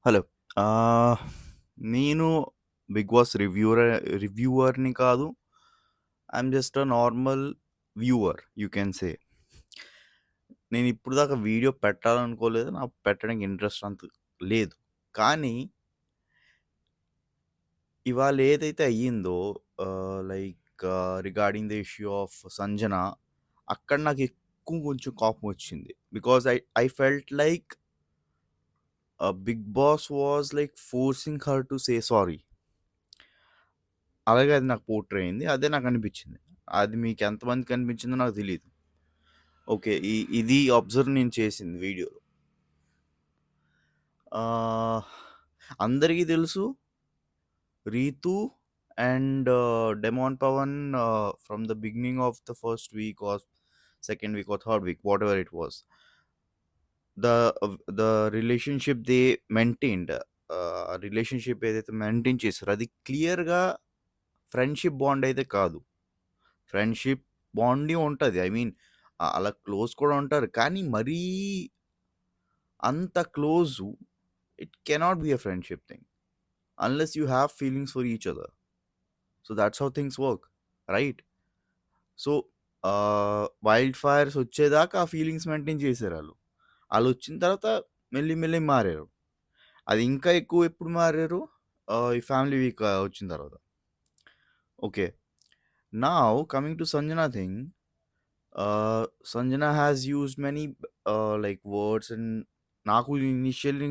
Hello. ఆహ్, నేను 'Bigg boss' రివ్యూవర్‌ని కాదు. I'm just a normal viewer you can say. నేనిప్పుడు దాకా వీడియో పెట్టాలనుకోలేదు. నాకు పెట్టడానికి ఇంట్రెస్ట్ అంత లేదు. కానీ ఇవాళ ఏదైతే అయ్యిందో like regarding the issue of 'Sanjana' అక్కడ నాకు ఎక్కువ కొంచెం కోపమొచ్చింది. Because I felt like 'Bigg Boss' was like forcing her to say sorry. అలాగే అది నాకు పోర్ట్రే అయింది. అదే నాకనిపిచ్చింది. అది మీకెంతమందికి అనిపించిందో నాకు తెలీదు. ఓకే. ఇది అబ్జర్వ్ నేను చేసింది వీడియోలో. ఆహ్, అందరికీ తెలుసు 'Ritu' and 'demon Pavan' from the beginning of the first week or second week or third week whatever it was. The relationship they maintained relationship ఏదైతే మెయింటైన్ చేసారో అది క్లియర్‌గా ఫ్రెండ్‌షిప్ బాండ్ అయితే కాదు. ఫ్రెండ్‌షిప్ బాండింగ్ ఉంటది. ఐ మీన్ అలా క్లోజ్ కూడా ఉంటారు. కానీ మరీ అంత close it cannot be a friendship thing. Unless you have feelings for each other. So, that's how things work. Right? So, 'wild fires' వచ్చేదాకా ఆ ఫీలింగ్స్ మెయింటైన్ చేసారాళ్ళు. ఆళ్ళొచ్చిన తర్వాత మెల్లి మెల్లిగా మారారు. అది ఇంకా ఎక్కువ ఎప్పుడు మారారు? ఈ 'ఫ్యామిలీ వీక్' వచ్చిన తర్వాత. Okay. Now coming to 'Sanjana' thing. Sanjana has used many like words and నాకు ఇనిషియల్లీ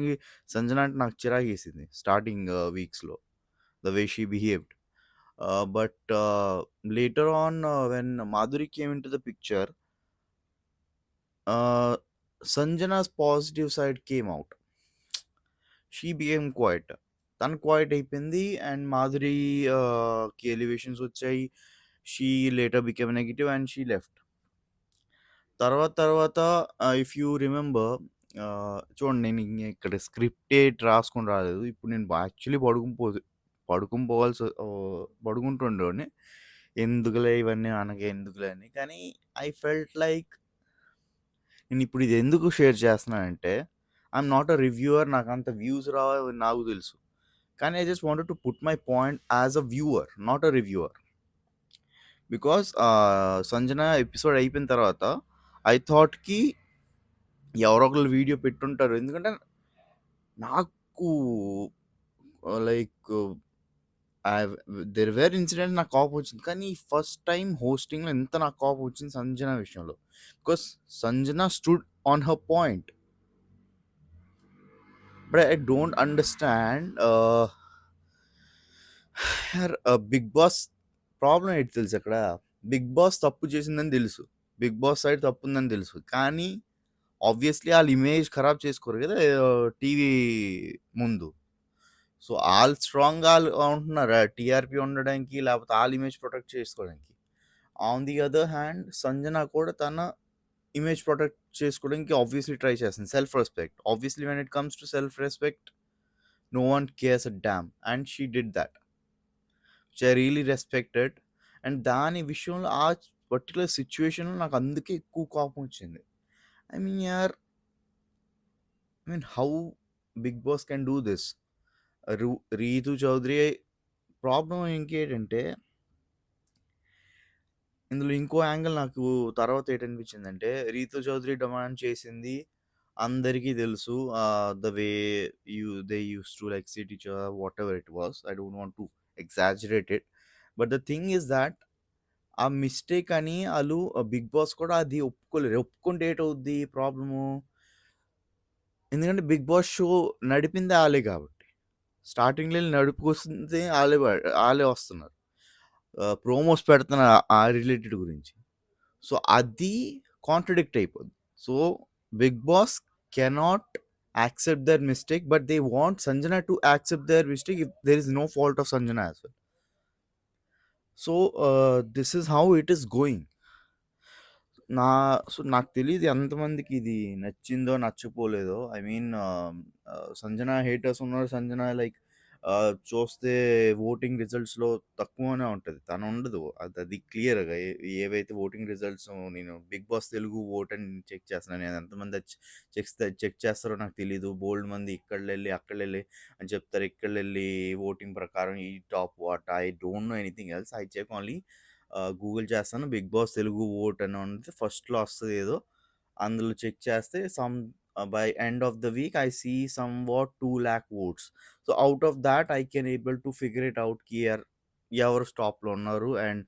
సంజన అంటే నాకు చిరాకేసింది స్టార్టింగ్ వీక్స్‌లో. The way she behaved. But later on when Madhuri came into the picture Sanjana's positive side came out. She became quiet. తను quiet అయిపోయింది and మాధురికి elevations వచ్చాయి. She later became negative and she left. తర్వాత if you remember చూడండి నేను ఇక్కడ script రాసుకొని రాలేదు. ఇప్పుడు నేను యాక్చువల్లీ పడుకుంటుండేవాడిని. ఎందుకులే ఇవన్నీ మనకి ఎందుకులే అని. కానీ ఐ ఫెల్ట్ లైక్ నేనిప్పుడు ఇది ఎందుకు షేర్ చేస్తున్నానంటే ఐయామ్ నాట్ ఎ రివ్యూవర్. నాకంత వ్యూస్ రావు నాకు తెలుసు. కానీ I just wanted to put my point as a viewer, not a reviewer. Because 'Sanjana' episode అయిపోయిన తర్వాత ఐ థాట్‌కి ఎవరో ఒకళ్ళు వీడియో పెట్టుంటారు. ఎందుకంటే నాకు లైక్ దేర్ వేర్ ఇన్సిడెంట్ నాకు కోపమొచ్చింది. కానీ ఫస్ట్ టైమ్ హోస్టింగ్‌లో ఇంత నాకు కోపమొచ్చింది 'సంజన' విషయంలో. Because 'Sanjana' stood on her point. But I don't understand 'Bigg Boss' problem ఏంటి తెలుసా అక్కడ? 'బిగ్ బాస్' తప్పు చేసిందని తెలుసు. 'బిగ్ బాస్' సైడ్ తప్పుందని తెలుసు. కానీ ఆబ్వియస్‌లీ ఆళ్ళ ఇమేజ్ ఖరాబ్ చేసుకోరు గదా! టీవీ ముందు. సో, ఆళ్ళు స్ట్రాంగ్‌గా ఉంటున్నారు. టీఆర్‌పీ ఉండడానికి లేపోతే ఆళ్ళ ఇమేజ్ ప్రొటెక్ట్ చేసుకోవడానికి. On the other hand Sanjana కూడా తన ఇమేజ్ ప్రొటెక్ట్ చేసుకోవడానికి ఆబ్వియస్‌లీ ట్రై చేస్తుంది. Self respect. Obviously when it comes to self respect no one cares a damn and she did that. Which I really respected. And దాని విషయంలో ఆ particular సిట్యుయేషన్‌లో నాకు అందుకే ఎక్కువ కోపం వచ్చింది. ఐ మీన్ యార్ I mean how 'Bigg Boss' can do this? రు 'రీతు చౌదరి' ప్రాబ్లమ్ ఇంకేంటంటే ఇందులో ఇంకో యాంగిల్ నాకు తర్వాత ఏటనిపించిందంటే 'రీతు చౌదరి' డిమాండ్ చేసింది అందరికీ తెలుసు. The way they used to like SIT each other whatever it was. I don't want to exaggerate it. But the thing is that ఆ మిస్టేక్ అని ఆళ్ళు 'బిగ్ బాస్' కూడా అది ఒప్పుకోలేరు. ఒప్పుకుంటే ఏటవుద్ది ప్రాబ్లము? ఎందుకంటే 'బిగ్ బాస్' షో నడిపిందే ఆళ్ళే కాబట్టి. స్టార్టింగ్‌లో నడుపుకొస్తుంది ఆళ్ళే వస్తున్నారు. ప్రోమోస్ పెడుతున్నారు ఆ రిలేటెడ్ గురించి. సో, అది కాంట్రడిక్ట్ అయిపోద్ది. So, 'Bigg Boss' cannot accept their mistake. But they want 'Sanjana' to accept their mistake if there is no fault of 'Sanjana' as well. So, this is how it is going. నా నాకు తెలీదు ఎంతమందికి ఇది నచ్చిందో, నచ్చకపోలేదో. ఐ మీన్ 'సంజన' హేటర్స్ ఉన్నారు. 'సంజన' లైక్ చూస్తే ఓటింగ్ రిజల్ట్స్‌లో తక్కువనే ఉంటది. తను ఉండదు. అది క్లియర్‌గా ఏవైతే ఓటింగ్ రిజల్ట్స్ నేను 'బిగ్ బాస్ తెలుగు' ఓట్ అని చెక్ చేస్తున్నాను. నేను ఎంతమంది చెక్ చేస్తారో నాకు తెలీదు. బోలెడు మంది ఇక్కడెళ్ళి, అక్కడెళ్ళి అని చెప్తారు. ఇక్కడెళ్ళి ఓటింగ్ ప్రకారం ఈ top what I don't know anything else. I check only Google చేస్తాను. 'బిగ్ బాస్ తెలుగు' ఓట్ అని ఉంటది. ఫస్ట్‌లో వస్తది ఏదో. అందులో చెక్ చేస్తే by end of the week I see somewhat 2,00,000 votes. So, out of thought I can able to figure it out ఎవరు టాప్‌లో ఉన్నారు. అండ్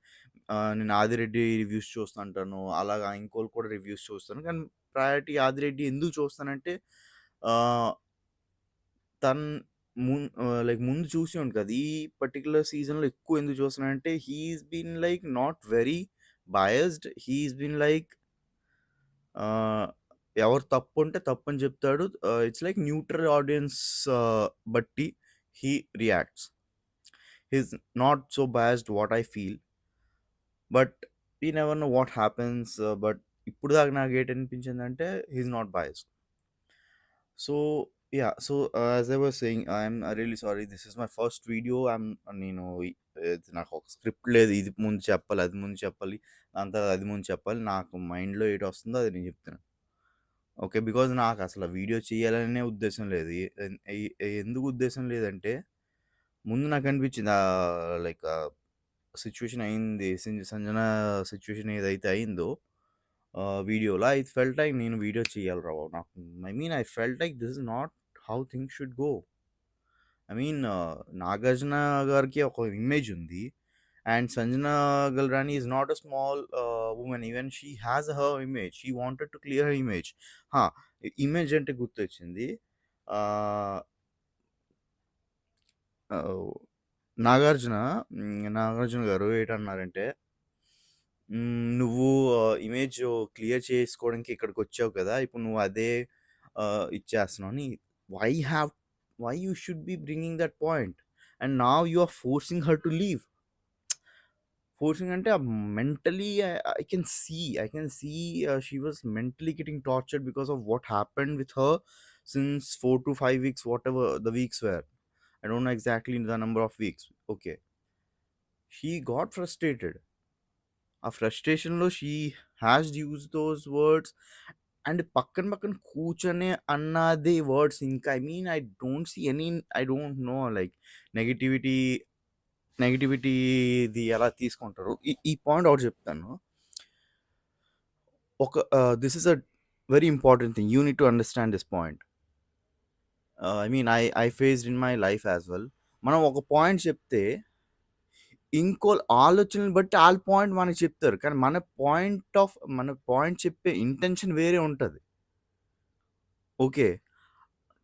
నేను 'ఆదిరెడ్డి' రివ్యూస్ చూస్తుంటాను. అలాగా ఇంకోళ్ళు కూడా రివ్యూస్ చూస్తాను. కానీ ప్రయారిటీ 'ఆదిరెడ్డి' ఎందుకు చూస్తానంటే ఆహ్, తన్ లైక్ ముందు చూసేవాడిని కాదు. ఈ పర్టిక్యులర్ సీజన్‌లో ఎక్కువ ఎందుకు చూస్తున్నానంటే he is been like not very biased. He is been like ah, ఎవరు తప్పుంటే తప్పని చెప్తాడు. ఇట్స్ లైక్ న్యూట్రల్ ఆడియన్స్ బట్టి he reacts. He is not so biased what I feel. But we never know what happens. But ఇప్పుడు దాకా నాకేటనిపించిందంటే he is not biased. So yeah! So, as I was saying I'm really sorry. This is my first video. నేను నాకు ఒక script లేదు. ఇది ముందు చెప్పాలి, అది ముందు చెప్పాలి. దాని తర్వాత అది ముందు చెప్పాలి. నాకు మైండ్‌లో ఏటొస్తుందో అది నేను చెప్తున్నా. ఓకే. బికాజ్ నాకసల వీడియో చేయాలనే ఉద్దేశ్యం లేదు. ఎన్ ఎ ఎందుకు ఉద్దేశ్యం లేదంటే, ముందు నాకనిపించింది లైక్ సిట్యుయేషన్ అయింది. సంజన సిట్యుయేషన్ ఏదైతే అయిందో వీడియోలో ఐ ఫెల్ట్ లైక్ నేను వీడియో చేయాలిరా బాబు. నాకు I felt like this is not how things should go. Nagarjuna గారికి ఒక ఇమేజ్ ఉంది. And Sanjana Galrani is not a small woman. Even she has her image. She wanted to clear her image. హా! Image అంటే గుర్తొచ్చింది. ఆహ్, ఆహ్, నాగార్జున నాగార్జున గారు ఏటన్నారంటే, "నువ్వు ఇమేజ్ క్లియర్ చేసుకోవడానికి ఇక్కడికొచ్చావు కదా! ఇప్పుడు నువ్వు అదే ఇచ్చేస్తున్నావు" అని. Why have why you should be bringing that point? And now you are forcing her to leave. Forcing అంటే mentally I can see she was mentally getting tortured because of what happened with her since 4 to 5 weeks whatever the weeks were. I don't know exactly the number of weeks. Okay. She got frustrated. ఆ ఫ్రస్ట్రేషన్‌లో she has used those words. And పక్కన పక్కన కూర్చొని అన్నది words ఇంకా I don't see any I don't know like negativity నెగటివిటీది ఎలా తీసుకుంటారు. ఈ పాయింట్ ఒకటి చెప్తాను. This is a very important thing. You need to understand this point. I faced in my life as well. మనం ఒక పాయింట్ చెప్తే ఇంకోళ్ళ ఆలోచనలు బట్టి ఆళ్ళ పాయింట్ మనకు చెప్తారు. కానీ మన పాయింట్ చెప్పే ఇంటెన్షన్ వేరే ఉంటది. ఓకే.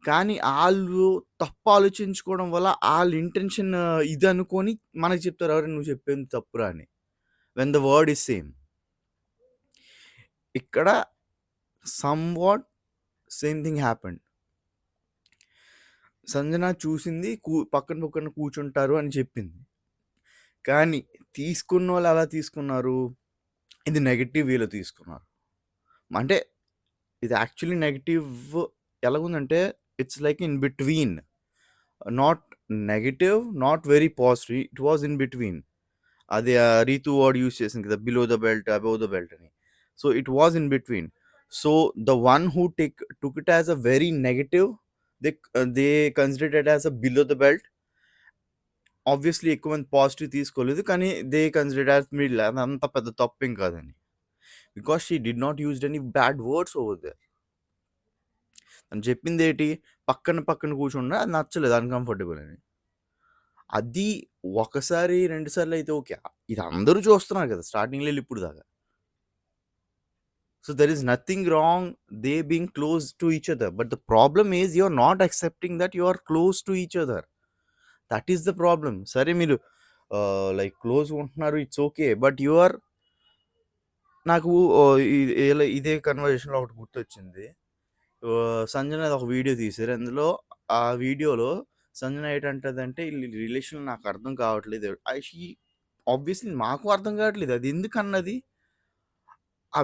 కానీ ఆళ్ళు తప్పు ఆలోచించుకోవడం వల్ల ఆళ్ళ ఇంటెన్షన్ ఇదనుకోని మనకు చెప్తారు. "అరె! నువ్వు చెప్పింది తప్పురా" అని. When the word is same. ఇక్కడ somewhat same thing happened. Sanjana చూసింది పక్కన పక్కన కూర్చుంటారు అని చెప్పింది. కానీ తీసుకున్నోళ్ళు ఎలా తీసుకున్నారు? ఇది నెగెటివ్ వేలో తీసుకున్నారు. అంటే ఇది యాక్చువల్లీ నెగెటివ్ ఎలాగుందంటే it's like in between. Not negative, not very positive. It was in between. అది 'రీతు' వర్డ్ యూజ్ చేసింది కదా! Below the belt, above the belt అని. So, it was in between. So, the one who took it as a very negative they considered it as a below the belt. Obviously ఎక్కువ మంది positive తీసుకోలేదు. కానీ they considered as middle. అదంత పెద్ద తప్పేం కాదని. Because she did not used any bad words over there. తను చెప్పిందేటి పక్కన పక్కన కూర్చున్నా అది నచ్చలేదు అన్‌కంఫర్టబుల్ అని. అది ఒకసారి, 2 సార్లు అయితే ఓకే. ఇది అందరూ చూస్తున్నారు కదా! స్టార్టింగ్‌లో ఎళ్లి ఇప్పుడు దాకా. So, there is nothing wrong they being close to each other. But the problem is you are not accepting that you are close to each other. That is the problem. సరే మీరు లైక్ క్లోజ్‌గా ఉంటున్నారు. It's okay. But you are నాకు ఇదే కన్వర్జేషన్‌లో ఒకటి గుర్తొచ్చింది. సంజన ఒక video తీశారు. అందులో ఆ వీడియోలో సంజన ఏటంటదంటే, "ఈ రిలేషన్ నాకు అర్థం కావట్లేదు." ఆబ్వియస్‌లీ మాకు అర్థం కావట్లేదు. అది ఎందుకన్నది ఆ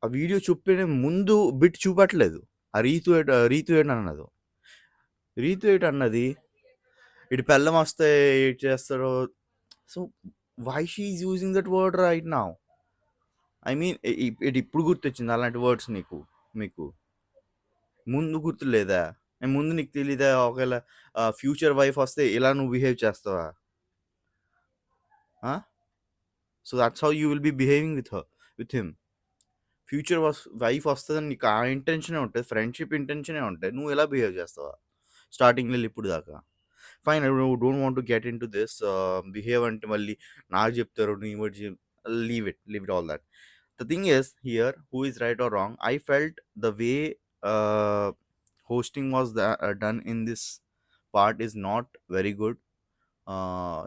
వీడియో చెప్పే ముందు బిట్ చూపట్లేదు. రీతు ఏటన్నదో. రీతు ఏటన్నది, ఇటు పెళ్ళమొస్తే ఏటి చేస్తారో. So, why she is using that word right now? I mean ఇప్పుడు గుర్తొచ్చిందా అలాంటి వర్డ్స్ మీకు? ముందు గుర్తులేదా? ముందు నీకు తెలీదా? ఒకవేళ ఫ్యూచర్ వైఫ్ వస్తే ఇలా నువ్వు బిహేవ్ చేస్తావా? ఆ! So, that's how you will be behaving with him. Future wife వస్తదని నీకు ఆ ఇంటెన్షనే ఉంటది. ఫ్రెండ్‌షిప్ ఇంటెన్షనే ఉంటది. నువ్వు ఇలా బిహేవ్ చేస్తావా? స్టార్టింగ్‌లో ఇప్పుడు దాకా. Fine, I don't want to get into this. Behave అంటే మళ్ళీ నాకు చెప్తారు. నీ word leave it all that. The thing is here, who is right or wrong, I felt the way uh, hosting was done in this part is not very good.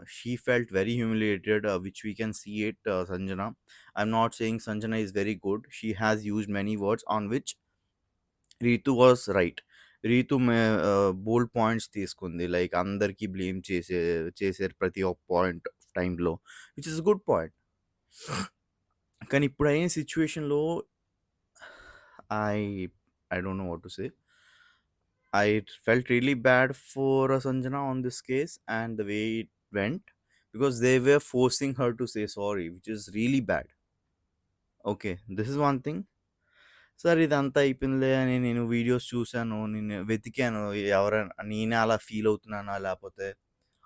She felt very humiliated, which we can see it, Sanjana. I'm not saying Sanjana is very good. She has used many words on which Ritu was right. Ritu bold points తీసుకుంది. Like అందరికీ blame చేసారు ప్రతి ఒక్క point టైంలో, which is good point. కానీ ఇప్పుడైన సిచ్యువేషన్‌లో I I don't know what to say. I felt really bad for Sanjana on this case and the way it went, because they were forcing her to say sorry, which is really bad. Okay, this is one thing. సరే ఇదంతా అయిపోయిందిలే అని నేను videos చూసాను. నేను వెతికాను ఎవరైనా నేనే అలా ఫీల్ అవుతున్నానా? లేపోతే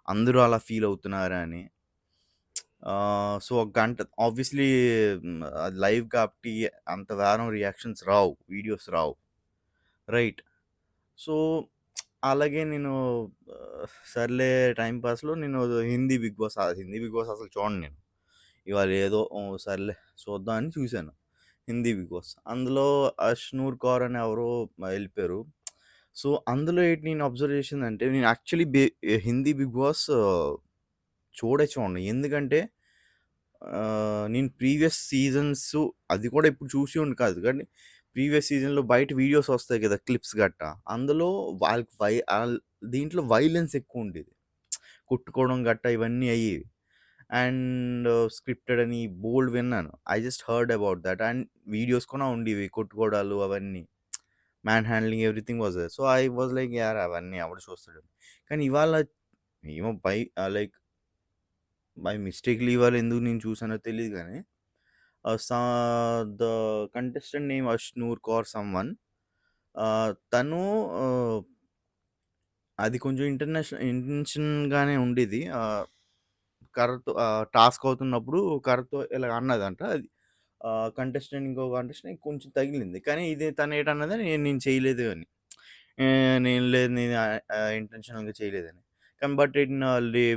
అందరూ అలా ఫీల్ అవుతున్నారా అని. సో, ఒక గంట ఆబ్వియస్‌లీ అది లైవ్ కాబట్టి అంత వారం రియాక్షన్స్ రావు. వీడియోస్ రావు. రైట్. సో, అలాగే నేను సర్లే టైమ్ పాస్‌లో నేను హిందీ బిగ్ బాస్ అసలు చూడను నేను. ఇవాళ ఏదో సర్లే చూద్దాం అని చూసాను హిందీ బిగ్ బాస్. అందులో అష్నూర్ కౌర్ అని ఎవరో ఎళ్ళిపోయారు. సో, అందులో ఏంటి నేను అబ్జర్వ్ చేసిందంటే, నేను యాక్చువల్లీ హిందీ బిగ్ బాస్ చూడను. ఎందుకంటే నేను ప్రీవియస్ సీజన్స్ అది కూడా ఇప్పుడు చూసేవాడిని కాదు. కానీ ప్రీవియస్ సీజన్‌లో బయట వీడియోస్ వస్తాయి కదా! క్లిప్స్ గట్టా. అందులో వాళ్ళకి దీంట్లో వైలెన్స్ ఎక్కువుండేది. కొట్టుకోవడం గట్టా ఇవన్నీ అయ్యేవి. అండ్ స్క్రిప్టెడ్ అని బోలెడు విన్నాను. I just heard about that. And videos కూడా ఉండేవి కొట్టుకోవడాలు అవన్నీ. Man handling everything was there. So, I was like యార్ అవన్నీ ఎవడు చూస్తాడు. కానీ ఇవాళ ఏమో లైక్ బై మిస్టేక్‌లీ ఇవాళ ఎందుకు నేను చూసానో తెలీదు గానీ, saw the contestant name Ashnoor Kaur someone, తను ఆహ్, అది కొంచెం ఇంటెన్షన్‌గానే ఉండేది. కర్రతో టాస్క్ అవుతున్నప్పుడు కర్రతో ఇలాగ అన్నదంట. అది ఇంకో కంటెస్టెంట్ కొంచెం తగిలింది. కానీ ఇది తనేటన్నది నేను చేయలేదు అని. నేను లేదు, నేను ఇంటెన్షనల్‌గా చేయలేదని. కానీ but in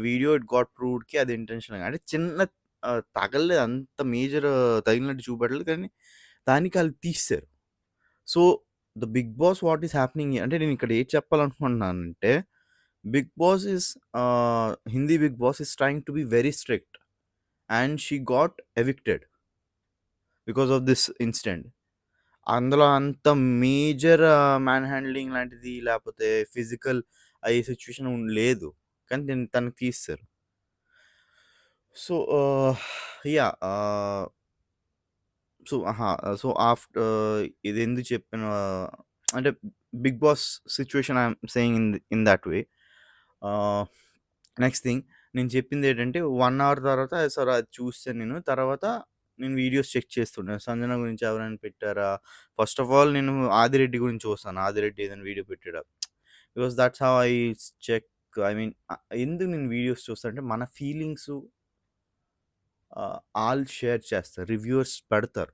video it got ప్రూవ్డ్‌కి అది ఇంటెన్షనల్‌గా, అంటే చిన్న తగలలేదు, అంత మేజర్ తగిలినట్టు చూపెట్టలేదు. కానీ దానికి ఆళ్ళు తీసేసారు. So, the Bigg Boss what is happening అంటే నేను ఇక్కడ ఏది చెప్పాలనుకుంటున్నానంటే, Bigg Boss is Hindi Bigg Boss is trying to be very strict and she got evicted because of this incident. అందులో అంత మేజర్ మ్యాన్ హ్యాండ్లింగ్ లాంటిది లేపోతే ఫిజికల్ అయ్యే సిట్యుయేషన్ లేదు. కానీ తనకి తీసేసారు. So, yeah! So aha! So, ఇదెందుకు చెప్పాను అంటే Bigg Boss situation I'm saying in that way. Ah, next thing నేను చెప్పిందేంటంటే 1 అవర్ తర్వాత సరే అది చూసాను నేను. తర్వాత నేను వీడియోస్ చెక్ చేస్తుంటాను. సంజన గురించి ఎవరైనా పెట్టారా? ఫస్ట్ ఆఫ్ ఆల్ నేను ఆదిరెడ్డి గురించి చూస్తాను. ఆదిరెడ్డి ఏదైనా వీడియో పెట్టాడా? Because that's how I check. I mean ఎందుకు నేను వీడియోస్ చూస్తా అంటే మన ఫీలింగ్సు ఆళ్ళు షేర్ చేస్తారు. రివ్యూవర్స్ పెడతారు.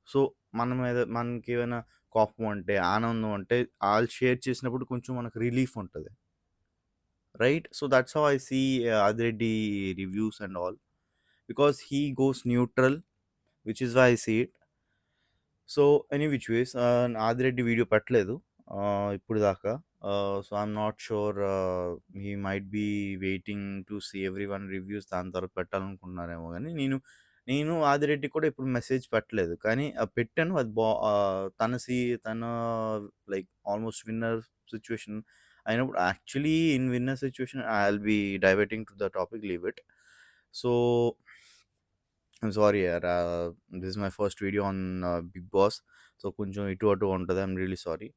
సో, మన మీద మనకేమైనా కోపం అంటే, ఆనందం అంటే ఆళ్ళు షేర్ చేసినప్పుడు కొంచెం మనకు రిలీఫ్ ఉంటది. Right? So, that's how I see Adireddy reviews and all. Because he goes neutral, which is why I see it. So, any which ways Adireddy video పెట్టలేదు ఇప్పుడు దాకా. So, I'm not sure he might be waiting to see everyone reviews, దాని తర్వాత పెట్టాలనుకుంటున్నారేమో గానీ, నేను ఆదిరెడ్డికి కూడా ఎప్పుడు message పెట్టలేదు. కానీ పెట్టాను. అది తన లైక్ ఆల్మోస్ట్ విన్నర్ సిట్యుయేషన్ అయినప్పుడు, actually in winner situation I will be diverting to the topic, leave it. So, I'm sorry యార్. This is my first video on Bigg Boss. So, కొంచెం ఇటు అటు ఉంటది. I'm really sorry.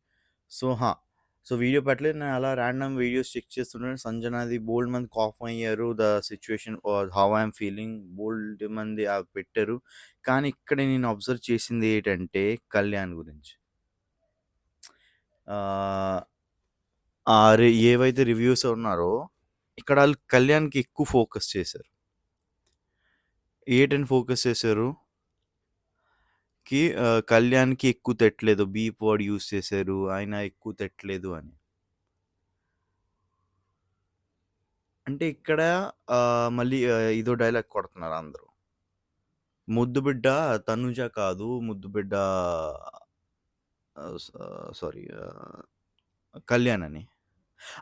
So, so, video పెట్టలేదు. నేను అలా random videos check చేస్తుంటే సంజనాది బోలెడు మంది కాఫ్ అయ్యారు. The situation how I am feeling బోలెడు మంది పెట్టారు. కానీ ఇక్కడ నేను అబ్జర్వ్ చేసింది ఏటంటే కళ్యాణ్ గురించి. ఆహ్, ఏవైతే రివ్యూస్ ఉన్నారో ఇక్కడ ఆళ్ళు కళ్యాణ్‌కి ఎక్కువ ఫోకస్ చేశారు. ఏటని ఫోకస్ చేశారు? కళ్యాణ్‌కి ఎక్కువ తిట్టలేదు. బీప్ వర్డ్ యూజ్ చేశారు. ఆయన ఎక్కువ తిట్టలేదు అని. అంటే ఇక్కడ మళ్ళీ ఇదో డైలాగ్ కొడుతున్నారు అందరూ. ముద్దు బిడ్డ తనుజ కాదు. ముద్దు బిడ్డ ఆహ్, స సారీ కళ్యాణ్ అని.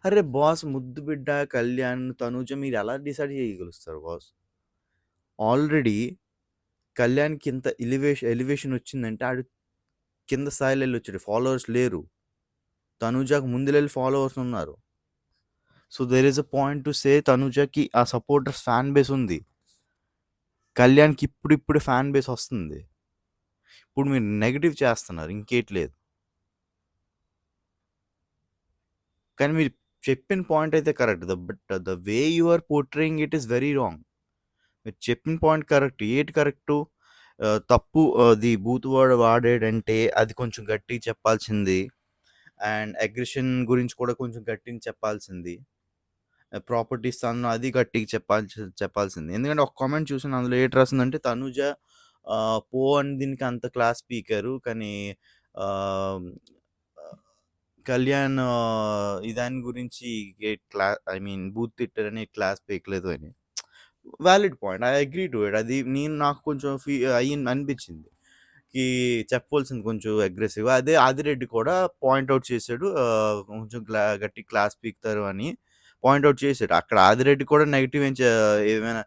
అరె బాస్! ముద్దు బిడ్డ, కళ్యాణ్, తనుజ మీరెలా డిసైడ్ చేయగలుస్తారు బాస్? ఆల్రెడీ కళ్యాణ్‌కి ఇంత ఎలివేషన్ వచ్చిందంటే ఆడు కింద స్థాయిలో ఎళ్ళొచ్చాడు. ఫాలోవర్స్ లేరు. తనుజకి ముందులెళ్ళి ఫాలోవర్స్ ఉన్నారు. So, there is a point to say తనుజకి ఆ సపోర్టర్స్ ఫ్యాన్ బేస్ ఉంది. కళ్యాణ్‌కి ఇప్పుడిప్పుడే ఫ్యాన్ బేస్ వస్తుంది. ఇప్పుడు మీరు నెగెటివ్ చేస్తున్నారు. ఇంకేటి లేదు. కానీ మీరు చెప్పిన పాయింట్ అయితే correct. But the way you are portraying it is very wrong. మీరు చెప్పిన పాయింట్ కరెక్ట్. ఏటి కరెక్టు? తప్పు అది బూత్ వర్డ్ వాడాడంటే అది కొంచెం గట్టిగా చెప్పాల్సింది. అండ్ అగ్రెషన్ గురించి కూడా కొంచెం గట్టిగా చెప్పాల్సింది. ప్రాపర్టీస్ తను అది గట్టిగా చెప్పాల్సింది. ఎందుకంటే ఒక కామెంట్ చూసాను. అందులో ఏటి రాసిందంటే తనుజ పో అని దీనికి అంత క్లాస్ పీకారు. కానీ ఆహ్, కళ్యాణ్ దాని గురించి ఐ మీన్ బూత్ తిట్టారని క్లాస్ పీకలేదు అని. Valid point. I agree to it. అది నాకు కొంచెం అనిపించింది. చెప్పాల్సింది కొంచెం అగ్రెసివ్‌గా. అదే ఆదిరెడ్డి కూడా పాయింట్ ఔట్ చేసాడు. కొంచెం గట్టి క్లాస్ పీకుతారు అని పాయింట్ ఔట్ చేసాడు. అక్కడ ఆదిరెడ్డి కూడా నెగెటివ్ ఏమైనా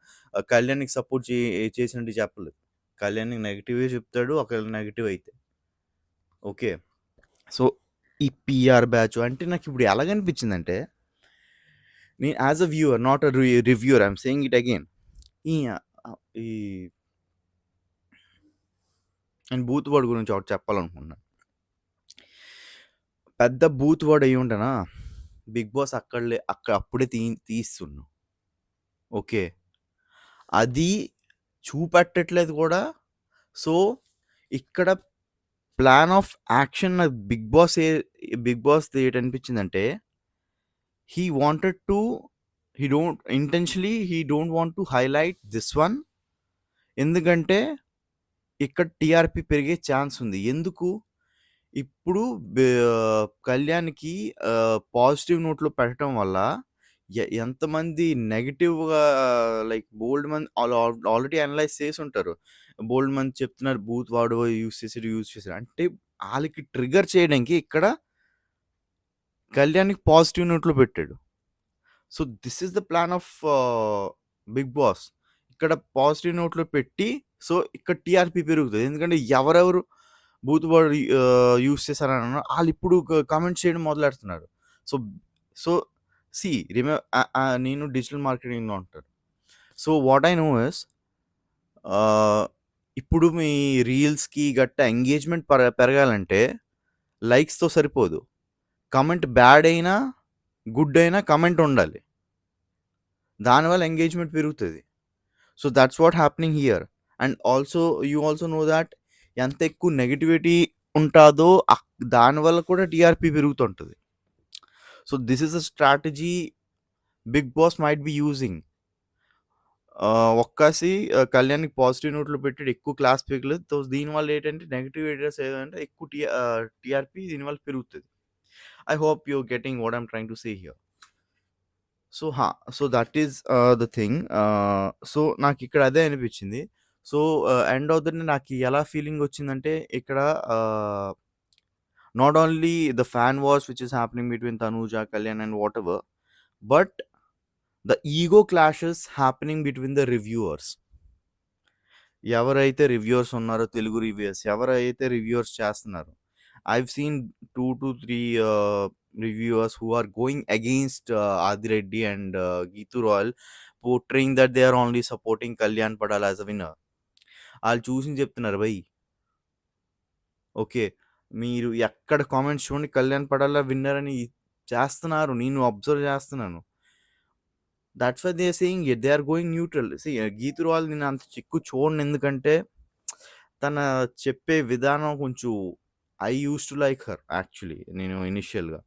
కళ్యాణ్‌కి సపోర్ట్ చేసినట్టు చెప్పలేదు. కళ్యాణ్‌కి నెగెటివే చెప్తాడు. ఒకవేళ నెగెటివ్ అయితే. ఓకే. సో, ఈ పీఆర్ బ్యాచ్ అంటే నాకిప్పుడు ఎలాగనిపించిందంటే, నేను as a viewer not a reviewer I am saying it again. ఈ ఈ నేను బూత్ వర్డ్ గురించి ఒకటి చెప్పాలనుకుంటున్నా. పెద్ద బూత్ వర్డ్ అయ్యుంటనా, 'బిగ్ బాస్' అప్పుడే తీస్తుండు. ఓకే. అది చూపెట్టట్లేదు కూడా. సో, ఇక్కడ ప్లాన్ ఆఫ్ యాక్షన్ నాకు 'బిగ్ బాస్'ది ఏటనిపించిందంటే, he wanted to he don't want to highlight this one. ఎందుకంటే, ఇక్కడ టీఆర్‌పీ పెరిగే ఛాన్స్ ఉంది. ఎందుకు? ఇప్పుడు కళ్యాణ్‌కి పాజిటివ్ నోట్‌లో పెట్టడం వల్ల ఎంతమంది నెగెటివ్‌గా లైక్ బోలెడు మంది ఆల్రెడీ అనలైజ్ చేసుంటారు. బోలెడు మంది చెప్తున్నారు బూత్ వాడు యూజ్ చేసాడు. అంటే ఆళ్ళకి ట్రిగ్గర్ చేయడానికి ఇక్కడ కళ్యాణ్‌కి పాజిటివ్ నోట్‌లో పెట్టాడు. So, this is the plan of Bigg Boss. ఇక్కడ పాజిటివ్ నోట్‌లో పెట్టి సో, ఇక్కడ టీఆర్‌పీ పెరుగుతది. ఎందుకంటే ఎవరెవరు బూత్ వర్డ్ యూజ్ చేశారని ఆళ్ళిప్పుడు కామెంట్స్ చేయడం మొదలెడుతున్నారు. సో, సో సీ నేను డిజిటల్ మార్కెటింగ్‌లో ఉంటాను. So, what I know is ah, ఇప్పుడు మీ రీల్స్‌కి గట్టా ఎంగేజ్‌మెంట్ పెరగాలంటే లైక్స్‌తో సరిపోదు. కామెంట్ బ్యాడ్ అయినా, గుడ్ అయినా కామెంట్ ఉండాలి. దానివల్ల ఎంగేజ్‌మెంట్ పెరుగుతది. So, that's what happening here. And you also know that ఎంత ఎక్కువ నెగటివిటీ ఉంటాదో దానివల్ల కూడా టీఆర్‌పీ పెరుగుతుంటది. So, this is a strategy big boss might be using. కళ్యాణ్‌కి పాజిటివ్ నోట్‌లో పెట్టాడు. ఎక్కువ క్లాస్ పీకలేదు. దీనివల్ల ఏంటంటే నెగెటివ్ ఏరియాస్ ఏదంటే ఎక్కువ టీఆర్‌పీ దీనివల్ల పెరుగుతది. I hope you are getting what I am trying to say here. So that is the thing. So నాకిక్కడ అదే అనిపించింది. So end of the day నాకు ఎలా ఫీలింగ్ వచ్చిందంటే ఇక్కడ not only the fan wars which is happening between Tanuja, Kalyan and whatever, but the ego clashes happening between the reviewers. ఎవరైతే reviewers ఉన్నారో తెలుగు ఎవరైతే రివ్యూవర్స్ చేస్తున్నారో, ఐ've seen 2 to 3 reviewers who are going against Adireddy and Geetu Royal, portraying that they are only supporting Kalyan Padala as a winner. ఆళ్ళు చూసింది చెప్తున్నారు భయ్. Okay. మీరు ఎక్కడ కామెంట్స్ చూడండి కళ్యాణ్ పడాలా విన్నర్ అని చేస్తున్నారు. నేను అబ్జర్వ్ చేస్తున్నాను. That's why they are saying it. They are going neutral. Geethu Royal నేను అంత చిక్కు చూడను. ఎందుకంటే తన చెప్పే విధానం కొంచెం I used to like her actually. నేను ఇనిషియల్‌గా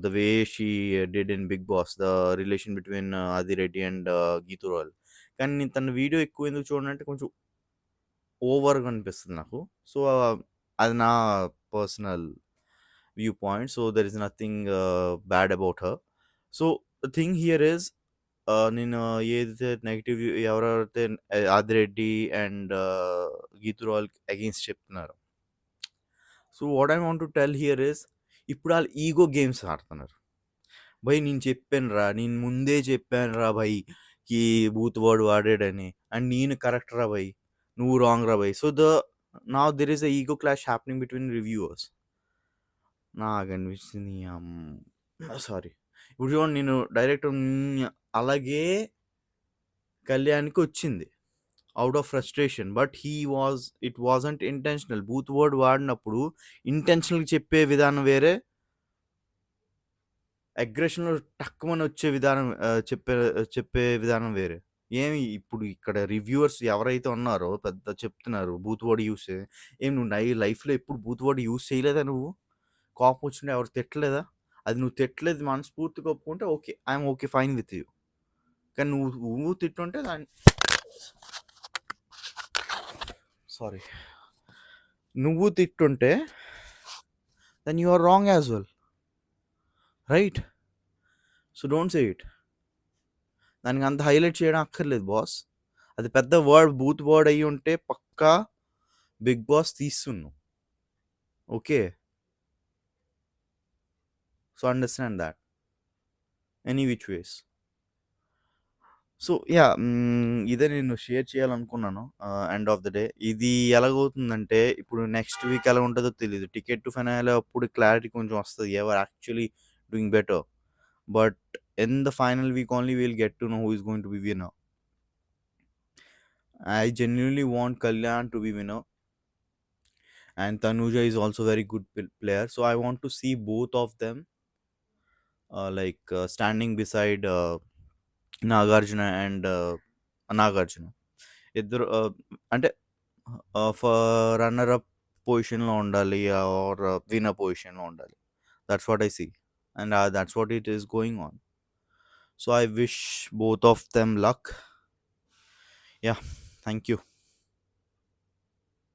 the way she did in 'big boss' the relation between Adireddy and Geethu Royal. కానీ నేను తన వీడియో ఎక్కువ ఎందుకు చూడనంటే కొంచెం ఓవర్‌గా అనిపిస్తుంది నాకు. సో, అది నా personal view point. So, there is nothing bad about her. So, the thing here is నేను ఏదైతే నెగెటివ్ ఎవరెవరైతే ఆదిరెడ్డి అండ్ గీతూ రాయల్ అగెయిన్స్ట్ చెప్తున్నారో. So, what I want to tell here is ఇప్పుడు ఆళ్ళు ఈగో గేమ్స్ ఆడుతున్నారు. భయ్ నేను చెప్పానురా. నేను ముందే చెప్పానురా భయ్! ఈ బూత్ వర్డ్ వాడాడని. అండ్ నేను కరెక్ట్ రా భయ్! నువ్వు రాంగ్ రా భయ్! So, now there is a ego clash happening between reviewers. నాకనిపించింది సారీ. ఇప్పుడు చూడండి నేను డైరెక్ట్ అలాగే కళ్యాణ్‌కొచ్చింది. Out of frustration. But it wasn't intentional. బూత్ వర్డ్ వాడినప్పుడు ఇంటెన్షనల్‌గా చెప్పే విధానం వేరే. అగ్రెషన్‌లో టక్కుమని వచ్చే విధానం చెప్పే విధానం వేరే. ఏమి ఇప్పుడు ఇక్కడ రివ్యూవర్స్ ఎవరైతే ఉన్నారో పెద్ద చెప్తున్నారు బూత్ వర్డ్ యూజ్ చే ఏం నువ్వు లైఫ్‌లో ఎప్పుడు బూత్ వర్డ్ యూజ్ చేయలేదా నువ్వు? కోపం వచ్చినప్పుడు ఎవరు తిట్టలేదా? అది నువ్వు తిట్టలేదు మనస్ఫూర్తిగా ఒప్పుకుంటే okay. I'm okay. Fine with you. కానీ నువ్వు తిట్టుంటే దాన్ని సారీ. నువ్వు తిట్టుంటే then you are wrong as well. Right? So, don't say it. దానికి అంత హైలైట్ చేయడం అక్కర్లేదు బాస్. అది పెద్ద వర్డ్ బూత్ వర్డ్ అయ్యి ఉంటే పక్కా 'బిగ్ బాస్' తీస్తున్ను. Okay. So, understand that. Any which ways. So, yeah! ఇదే నేను షేర్ చేయాలనుకున్నాను. End of the day. ఇది ఎలాగవుతుందంటే ఇప్పుడు నెక్స్ట్ వీక్ ఎలా ఉంటదో తెలీదు. టికెట్ టు ఫినాలే అప్పుడు క్లారిటీ కొంచెం వస్తది. ఎవరు actually doing better. But in the final week only will get to know who is going to be winner. I genuinely want Kalyan to be winner, and Tanuja is also very good player. So I want to see both of them standing beside Nagarjuna and Nagarjuna. ఇద్దరు అంటే runner up పొజిషన్‌లో ఉండాలి are winner పొజిషన్‌లో ఉండాలి. That's what I see. And that's what it is going on. So I wish both of them luck. Yeah! Thank you.